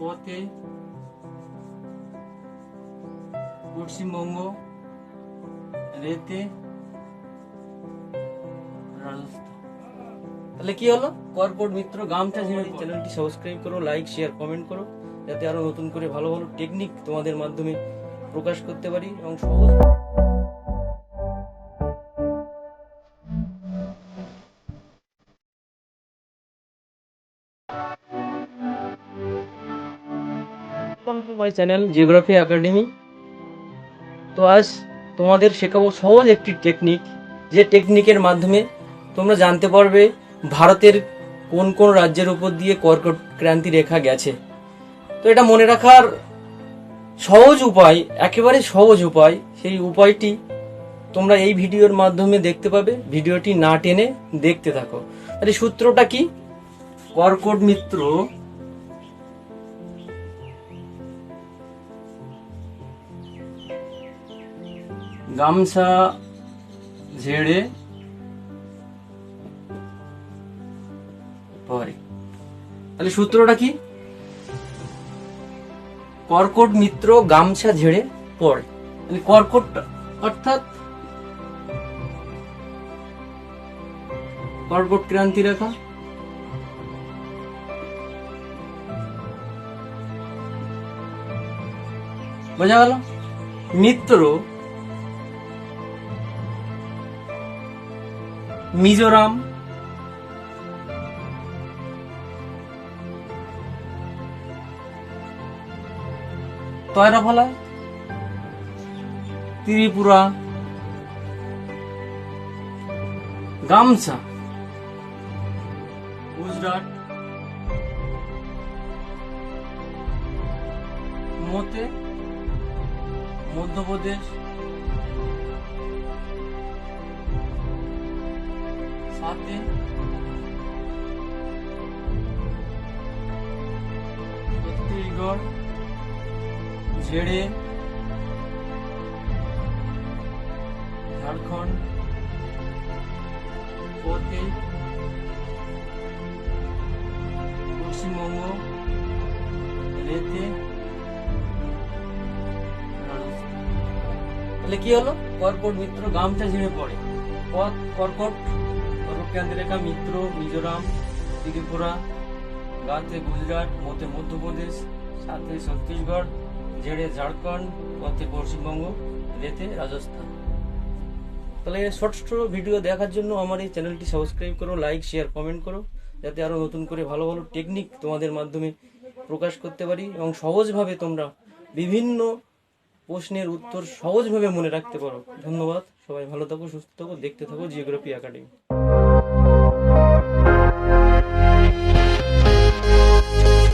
পথে পশ্চিমবঙ্গ, রেতে রাজস্থান। তাহলে কি হলো? কর্কট মিত্র গামছা ঝেড়ে। চ্যানেলটি সাবস্ক্রাইব করো, লাইক শেয়ার কমেন্ট করো, যাতে আরো নতুন করে ভালো ভালো টেকনিক তোমাদের মাধ্যমে প্রকাশ করতে পারি এবং সহজ। My channel geography academy. তো আজ তোমাদের শেখাবো সহজ একটি টেকনিক, যে টেকনিকের মাধ্যমে তোমরা জানতে পারবে ভারতের কোন কোন রাজ্যের উপর দিয়ে কর্কট ক্রান্তি রেখা গেছে। তো এটা মনে রাখার সহজ উপায়, একেবারে সহজ উপায়। সেই উপায়টি তোমরা এই ভিডিওর মাধ্যমে দেখতে পাবে। ভিডিওটি না টেনে দেখতে থাকো। তাহলে সূত্রটা কি? কর্কট মিত্র গামছা ঝেড়ে পরে। তাহলে সূত্রটা কি? কর্কট মিত্র গামছা ঝেড়ে পড়ে। তাহলে কর্কট অর্থাৎ কর্কট ক্রান্তি রেখা, বোঝা গেল? মিত্র মিজোরাম, তয়রাফলা, ত্রিপুরা, গামছা গুজরাট, মোতে মধ্যপ্রদেশ, সাথে ছত্তিশগড়, ঝেড়ে ঝাড়খণ্ড, পথে পশ্চিমবঙ্গ, রেতে রাজস্থান। তাহলে কি হলো? কর্কট মিত্র গামছা ঝেড়ে পড়ে। পথ কর্কট, কর্কটক্রান্তি রেখা মিত্র মিজোরাম, ত্রিপুরা, গাতে গুজরাট, মতে মধ্যপ্রদেশ, সাথে ছত্তিশগড়, ঝেড়ে ঝাড়খণ্ড, পথে পশ্চিমবঙ্গ, রেতে রাজস্থান। তাহলে ছোট ছোট ভিডিও দেখার জন্য আমার এই চ্যানেলটি সাবস্ক্রাইব করো, লাইক শেয়ার কমেন্ট করো, যাতে আরো নতুন করে ভালো ভালো টেকনিক তোমাদের মাধ্যমে প্রকাশ করতে পারি এবং সহজভাবে তোমরা বিভিন্ন প্রশ্নের উত্তর সহজভাবে মনে রাখতে পারো। ধন্যবাদ। সবাই ভালো থাকো, সুস্থ থাকো, দেখতে থাকো জিওগ্রাফি একাডেমি।